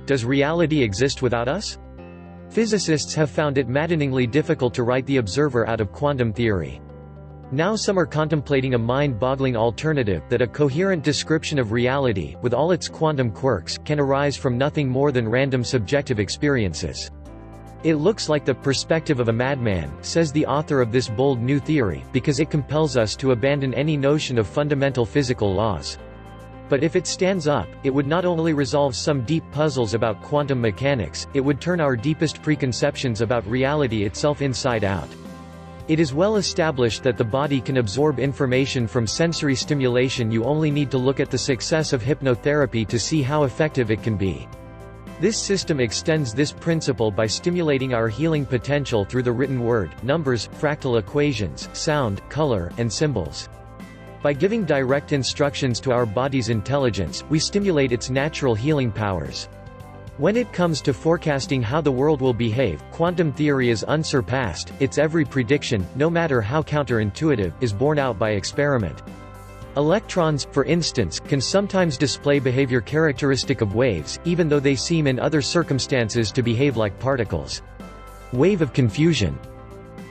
Does reality exist without us? Physicists have found it maddeningly difficult to write the observer out of quantum theory. Now some are contemplating a mind-boggling alternative, that a coherent description of reality, with all its quantum quirks, can arise from nothing more than random subjective experiences. It looks like the perspective of a madman, says the author of this bold new theory, because it compels us to abandon any notion of fundamental physical laws. But if it stands up, it would not only resolve some deep puzzles about quantum mechanics, it would turn our deepest preconceptions about reality itself inside out. It is well established that the body can absorb information from sensory stimulation. You only need to look at the success of hypnotherapy to see how effective it can be. This system extends this principle by stimulating our healing potential through the written word, numbers, fractal equations, sound, color, and symbols. By giving direct instructions to our body's intelligence, we stimulate its natural healing powers. When it comes to forecasting how the world will behave, quantum theory is unsurpassed. Its every prediction, no matter how counterintuitive, is borne out by experiment. Electrons, for instance, can sometimes display behavior characteristic of waves, even though they seem in other circumstances to behave like particles. Wave of confusion.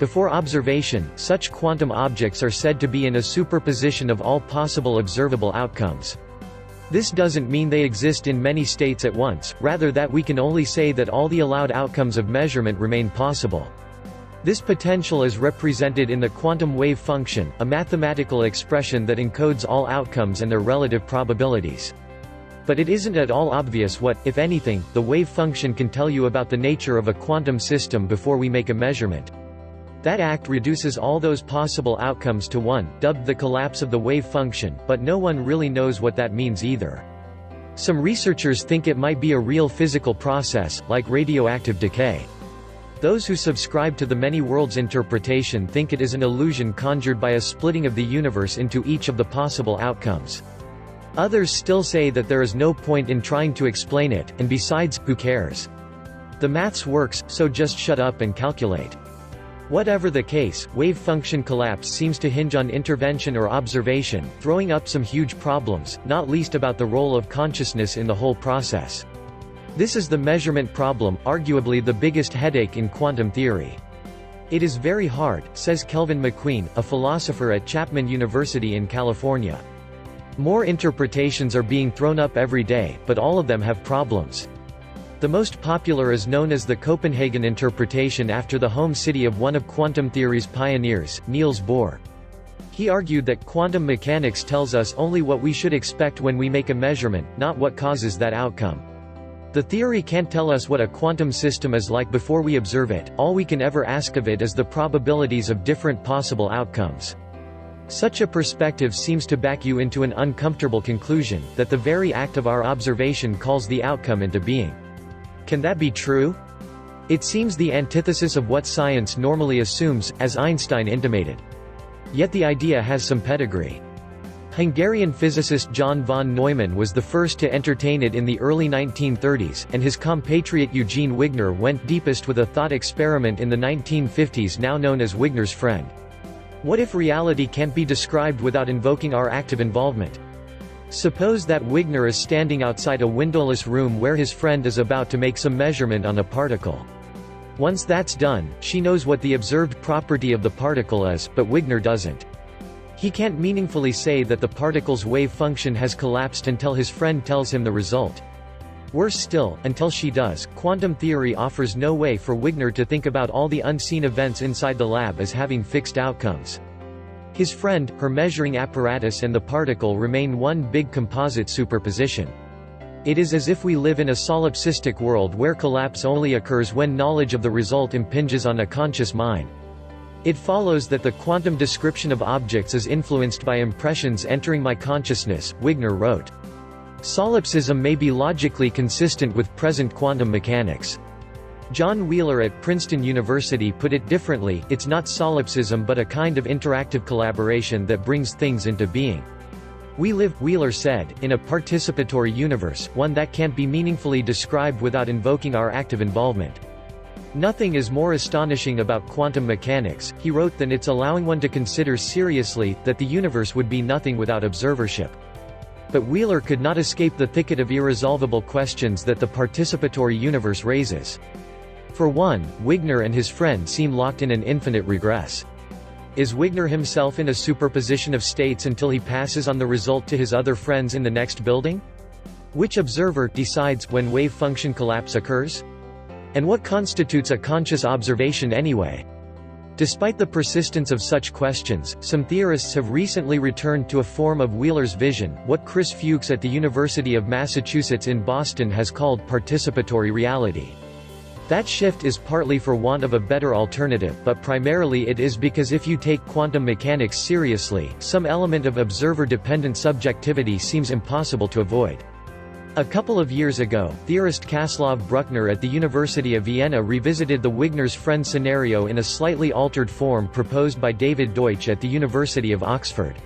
Before observation, such quantum objects are said to be in a superposition of all possible observable outcomes. This doesn't mean they exist in many states at once, rather that we can only say that all the allowed outcomes of measurement remain possible. This potential is represented in the quantum wave function, a mathematical expression that encodes all outcomes and their relative probabilities. But it isn't at all obvious what, if anything, the wave function can tell you about the nature of a quantum system before we make a measurement. That act reduces all those possible outcomes to one, dubbed the collapse of the wave function, but no one really knows what that means either. Some researchers think it might be a real physical process, like radioactive decay. Those who subscribe to the many worlds interpretation think it is an illusion conjured by a splitting of the universe into each of the possible outcomes. Others still say that there is no point in trying to explain it, and besides, who cares? The maths works, so just shut up and calculate. Whatever the case, wave function collapse seems to hinge on intervention or observation, throwing up some huge problems, not least about the role of consciousness in the whole process. This is the measurement problem, arguably the biggest headache in quantum theory. It is very hard, says Kelvin McQueen, a philosopher at Chapman University in California. More interpretations are being thrown up every day, but all of them have problems. The most popular is known as the Copenhagen interpretation, after the home city of one of quantum theory's pioneers, Niels Bohr. He argued that quantum mechanics tells us only what we should expect when we make a measurement, not what causes that outcome. The theory can't tell us what a quantum system is like before we observe it, all we can ever ask of it is the probabilities of different possible outcomes. Such a perspective seems to back you into an uncomfortable conclusion, that the very act of our observation calls the outcome into being. Can that be true? It seems the antithesis of what science normally assumes, as Einstein intimated. Yet the idea has some pedigree. Hungarian physicist John von Neumann was the first to entertain it in the early 1930s, and his compatriot Eugene Wigner went deepest with a thought experiment in the 1950s now known as Wigner's friend. What if reality can't be described without invoking our active involvement? Suppose that Wigner is standing outside a windowless room where his friend is about to make some measurement on a particle. Once that's done, she knows what the observed property of the particle is, but Wigner doesn't. He can't meaningfully say that the particle's wave function has collapsed until his friend tells him the result. Worse still, until she does, quantum theory offers no way for Wigner to think about all the unseen events inside the lab as having fixed outcomes. His friend, her measuring apparatus and the particle remain one big composite superposition. It is as if we live in a solipsistic world where collapse only occurs when knowledge of the result impinges on a conscious mind. It follows that the quantum description of objects is influenced by impressions entering my consciousness, Wigner wrote. Solipsism may be logically consistent with present quantum mechanics. John Wheeler at Princeton University put it differently: it's not solipsism but a kind of interactive collaboration that brings things into being. We live, Wheeler said, in a participatory universe, one that can't be meaningfully described without invoking our active involvement. Nothing is more astonishing about quantum mechanics, he wrote, than its allowing one to consider seriously that the universe would be nothing without observership. But Wheeler could not escape the thicket of irresolvable questions that the participatory universe raises. For one, Wigner and his friend seem locked in an infinite regress. Is Wigner himself in a superposition of states until he passes on the result to his other friends in the next building? Which observer decides when wave function collapse occurs? And what constitutes a conscious observation anyway? Despite the persistence of such questions, some theorists have recently returned to a form of Wheeler's vision, what Chris Fuchs at the University of Massachusetts in Boston has called participatory reality. That shift is partly for want of a better alternative, but primarily it is because if you take quantum mechanics seriously, some element of observer-dependent subjectivity seems impossible to avoid. A couple of years ago, theorist Čáslav Bruckner at the University of Vienna revisited the Wigner's friend scenario in a slightly altered form proposed by David Deutsch at the University of Oxford.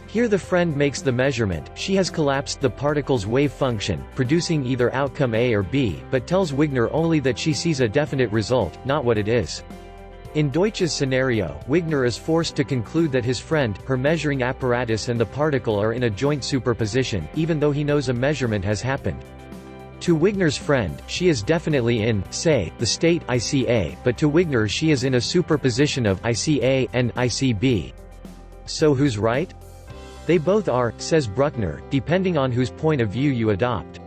Here the friend makes the measurement, she has collapsed the particle's wave function, producing either outcome A or B, but tells Wigner only that she sees a definite result, not what it is. In Deutsch's scenario, Wigner is forced to conclude that his friend, her measuring apparatus and the particle are in a joint superposition, even though he knows a measurement has happened. To Wigner's friend, she is definitely in, say, the state I see A, but to Wigner she is in a superposition of I see A and I see B. So who's right? They both are, says Bruckner, depending on whose point of view you adopt.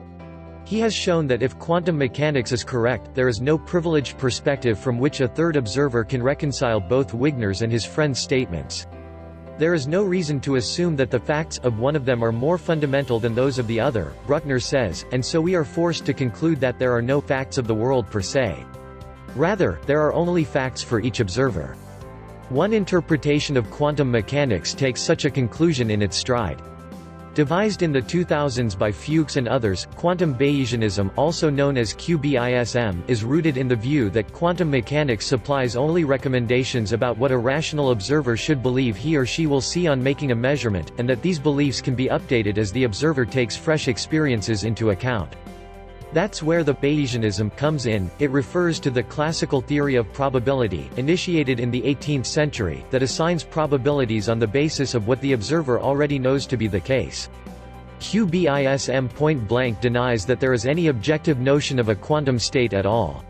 He has shown that if quantum mechanics is correct, there is no privileged perspective from which a third observer can reconcile both Wigner's and his friend's statements. There is no reason to assume that the facts of one of them are more fundamental than those of the other, Bruckner says, and so we are forced to conclude that there are no facts of the world per se. Rather, there are only facts for each observer. One interpretation of quantum mechanics takes such a conclusion in its stride. Devised in the 2000s by Fuchs and others, quantum Bayesianism, also known as QBISM, is rooted in the view that quantum mechanics supplies only recommendations about what a rational observer should believe he or she will see on making a measurement, and that these beliefs can be updated as the observer takes fresh experiences into account. That's where the Bayesianism comes in. It refers to the classical theory of probability, initiated in the 18th century, that assigns probabilities on the basis of what the observer already knows to be the case. QBISM point-blank denies that there is any objective notion of a quantum state at all.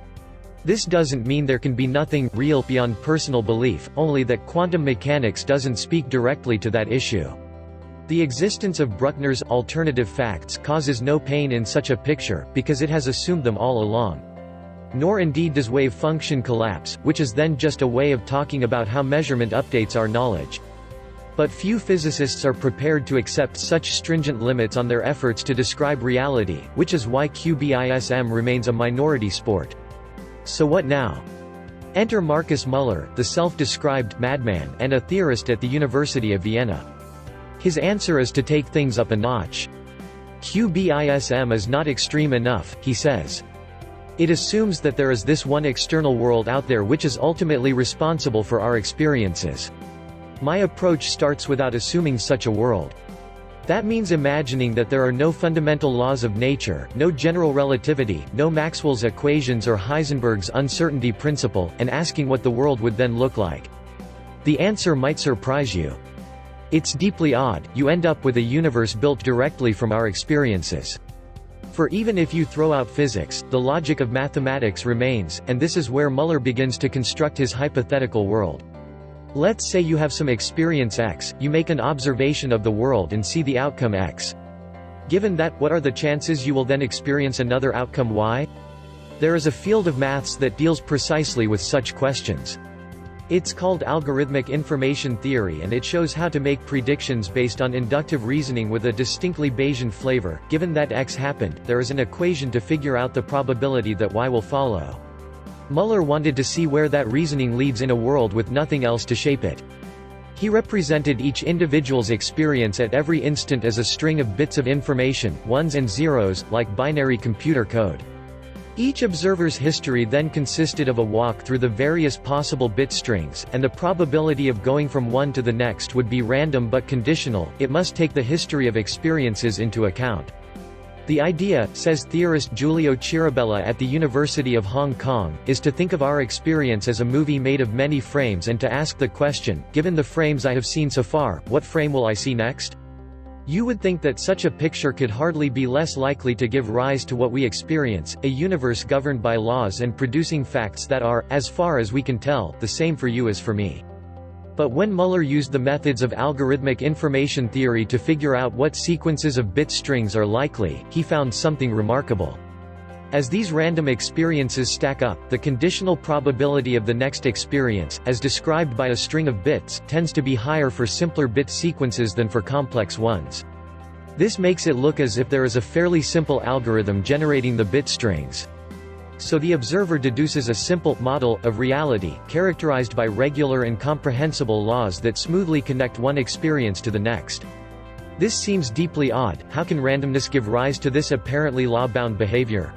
This doesn't mean there can be nothing real beyond personal belief, only that quantum mechanics doesn't speak directly to that issue. The existence of Bruckner's alternative facts causes no pain in such a picture, because it has assumed them all along. Nor indeed does wave function collapse, which is then just a way of talking about how measurement updates our knowledge. But few physicists are prepared to accept such stringent limits on their efforts to describe reality, which is why QBISM remains a minority sport. So what now? Enter Markus Müller, the self-described madman, and a theorist at the University of Vienna. His answer is to take things up a notch. QBISM is not extreme enough, he says. It assumes that there is this one external world out there which is ultimately responsible for our experiences. My approach starts without assuming such a world. That means imagining that there are no fundamental laws of nature, no general relativity, no Maxwell's equations or Heisenberg's uncertainty principle, and asking what the world would then look like. The answer might surprise you. It's deeply odd. You end up with a universe built directly from our experiences. For even if you throw out physics, the logic of mathematics remains, and this is where Müller begins to construct his hypothetical world. Let's say you have some experience X, you make an observation of the world and see the outcome X. Given that, what are the chances you will then experience another outcome Y? There is a field of maths that deals precisely with such questions. It's called algorithmic information theory, and it shows how to make predictions based on inductive reasoning with a distinctly Bayesian flavor. Given that X happened, there is an equation to figure out the probability that Y will follow. Müller wanted to see where that reasoning leads in a world with nothing else to shape it. He represented each individual's experience at every instant as a string of bits of information, ones and zeros, like binary computer code. Each observer's history then consisted of a walk through the various possible bit strings, and the probability of going from one to the next would be random but conditional. It must take the history of experiences into account. The idea, says theorist Giulio Cirabella at the University of Hong Kong, is to think of our experience as a movie made of many frames and to ask the question, given the frames I have seen so far, what frame will I see next? You would think that such a picture could hardly be less likely to give rise to what we experience, a universe governed by laws and producing facts that are, as far as we can tell, the same for you as for me. But when Muller used the methods of algorithmic information theory to figure out what sequences of bit strings are likely, he found something remarkable. As these random experiences stack up, the conditional probability of the next experience, as described by a string of bits, tends to be higher for simpler bit sequences than for complex ones. This makes it look as if there is a fairly simple algorithm generating the bit strings. So the observer deduces a simple model of reality, characterized by regular and comprehensible laws that smoothly connect one experience to the next. This seems deeply odd. How can randomness give rise to this apparently law-bound behavior?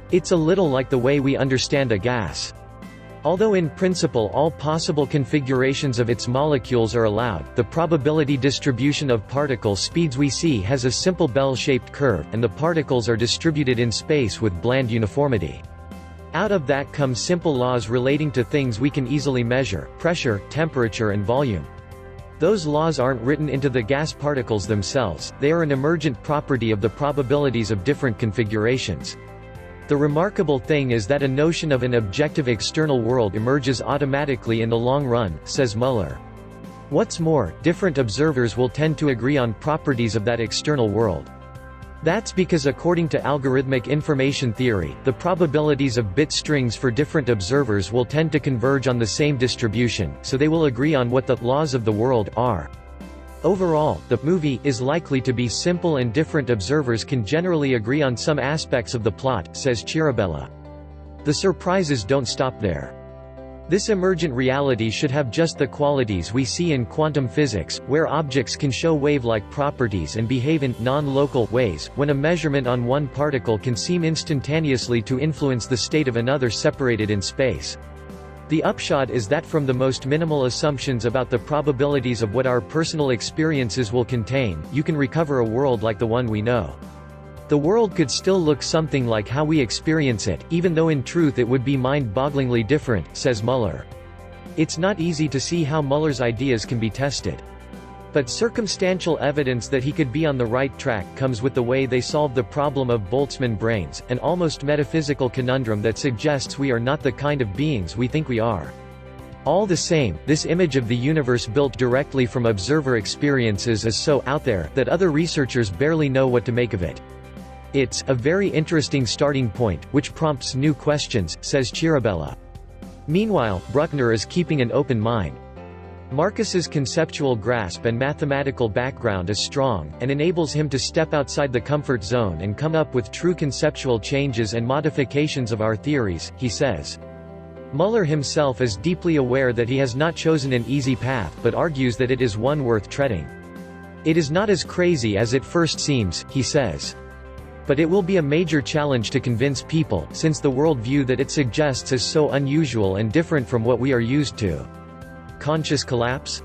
It's a little like the way we understand a gas. Although in principle all possible configurations of its molecules are allowed, the probability distribution of particle speeds we see has a simple bell-shaped curve, and the particles are distributed in space with bland uniformity. Out of that come simple laws relating to things we can easily measure: pressure, temperature and volume. Those laws aren't written into the gas particles themselves, they are an emergent property of the probabilities of different configurations. The remarkable thing is that a notion of an objective external world emerges automatically in the long run, says Muller. What's more, different observers will tend to agree on properties of that external world. That's because according to algorithmic information theory, the probabilities of bit strings for different observers will tend to converge on the same distribution, so they will agree on what the laws of the world are. Overall, the movie is likely to be simple and different observers can generally agree on some aspects of the plot, says Chirabella. The surprises don't stop there. This emergent reality should have just the qualities we see in quantum physics, where objects can show wave-like properties and behave in non-local ways, when a measurement on one particle can seem instantaneously to influence the state of another separated in space. The upshot is that from the most minimal assumptions about the probabilities of what our personal experiences will contain, you can recover a world like the one we know. The world could still look something like how we experience it, even though in truth it would be mind-bogglingly different, says Muller. It's not easy to see how Muller's ideas can be tested. But circumstantial evidence that he could be on the right track comes with the way they solve the problem of Boltzmann brains, an almost metaphysical conundrum that suggests we are not the kind of beings we think we are. All the same, this image of the universe built directly from observer experiences is so out there that other researchers barely know what to make of it. It's a very interesting starting point, which prompts new questions, says Chirabella. Meanwhile, Bruckner is keeping an open mind. Marcus's conceptual grasp and mathematical background is strong, and enables him to step outside the comfort zone and come up with true conceptual changes and modifications of our theories, he says. Muller himself is deeply aware that he has not chosen an easy path but argues that it is one worth treading. It is not as crazy as it first seems, he says. But it will be a major challenge to convince people, since the worldview that it suggests is so unusual and different from what we are used to. Conscious collapse?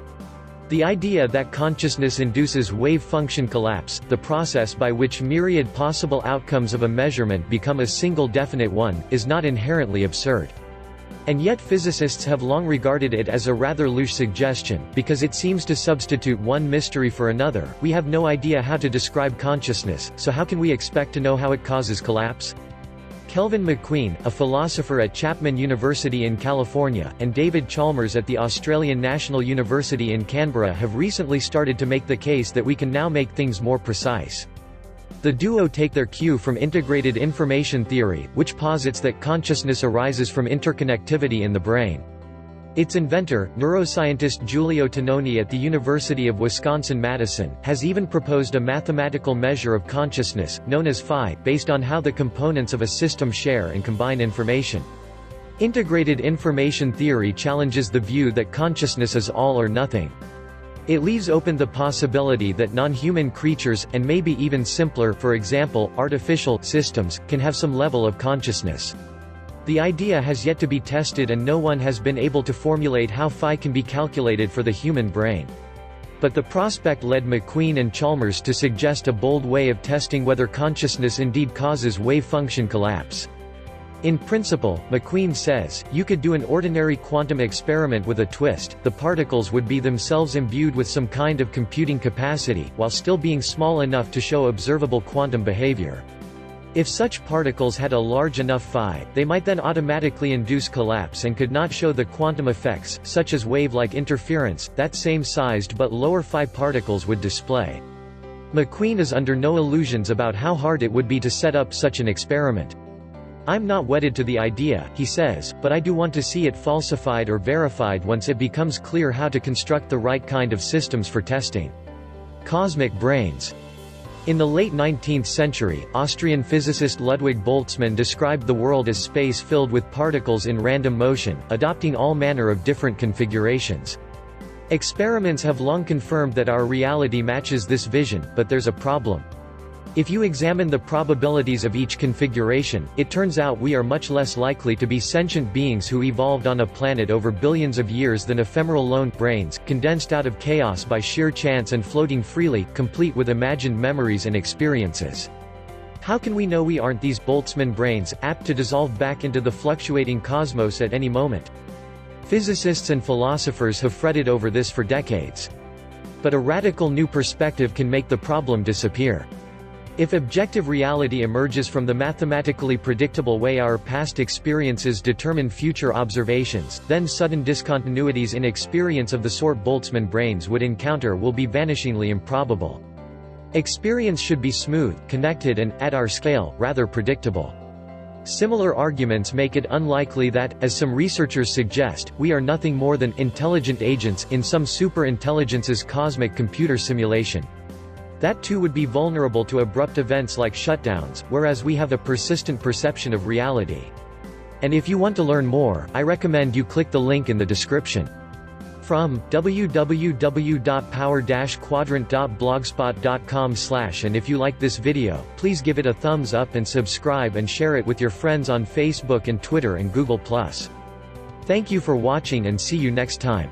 The idea that consciousness induces wave function collapse, the process by which myriad possible outcomes of a measurement become a single definite one, is not inherently absurd. And yet physicists have long regarded it as a rather loose suggestion, because it seems to substitute one mystery for another. We have no idea how to describe consciousness, so how can we expect to know how it causes collapse? Kelvin McQueen, a philosopher at Chapman University in California, and David Chalmers at the Australian National University in Canberra have recently started to make the case that we can now make things more precise. The duo take their cue from integrated information theory, which posits that consciousness arises from interconnectivity in the brain. Its inventor, neuroscientist Giulio Tononi at the University of Wisconsin-Madison, has even proposed a mathematical measure of consciousness, known as phi, based on how the components of a system share and combine information. Integrated information theory challenges the view that consciousness is all or nothing. It leaves open the possibility that non-human creatures, and maybe even simpler, for example, artificial systems, can have some level of consciousness. The idea has yet to be tested and no one has been able to formulate how phi can be calculated for the human brain. But the prospect led McQueen and Chalmers to suggest a bold way of testing whether consciousness indeed causes wave function collapse. In principle, McQueen says, you could do an ordinary quantum experiment with a twist. The particles would be themselves imbued with some kind of computing capacity, while still being small enough to show observable quantum behavior. If such particles had a large enough phi, they might then automatically induce collapse and could not show the quantum effects, such as wave-like interference, that same-sized but lower phi particles would display. McQueen is under no illusions about how hard it would be to set up such an experiment. I'm not wedded to the idea, he says, but I do want to see it falsified or verified once it becomes clear how to construct the right kind of systems for testing. Cosmic brains. In the late 19th century, Austrian physicist Ludwig Boltzmann described the world as space filled with particles in random motion, adopting all manner of different configurations. Experiments have long confirmed that our reality matches this vision, but there's a problem. If you examine the probabilities of each configuration, it turns out we are much less likely to be sentient beings who evolved on a planet over billions of years than ephemeral lone brains, condensed out of chaos by sheer chance and floating freely, complete with imagined memories and experiences. How can we know we aren't these Boltzmann brains, apt to dissolve back into the fluctuating cosmos at any moment? Physicists and philosophers have fretted over this for decades. But a radical new perspective can make the problem disappear. If objective reality emerges from the mathematically predictable way our past experiences determine future observations, then sudden discontinuities in experience of the sort Boltzmann brains would encounter will be vanishingly improbable. Experience should be smooth, connected and, at our scale, rather predictable. Similar arguments make it unlikely that, as some researchers suggest, we are nothing more than intelligent agents in some superintelligence's cosmic computer simulation. That too would be vulnerable to abrupt events like shutdowns, whereas we have a persistent perception of reality. And if you want to learn more, I recommend you click the link in the description. From www.power-quadrant.blogspot.com/ and if you like this video, please give it a thumbs up and subscribe and share it with your friends on Facebook and Twitter and Google+. Thank you for watching and see you next time.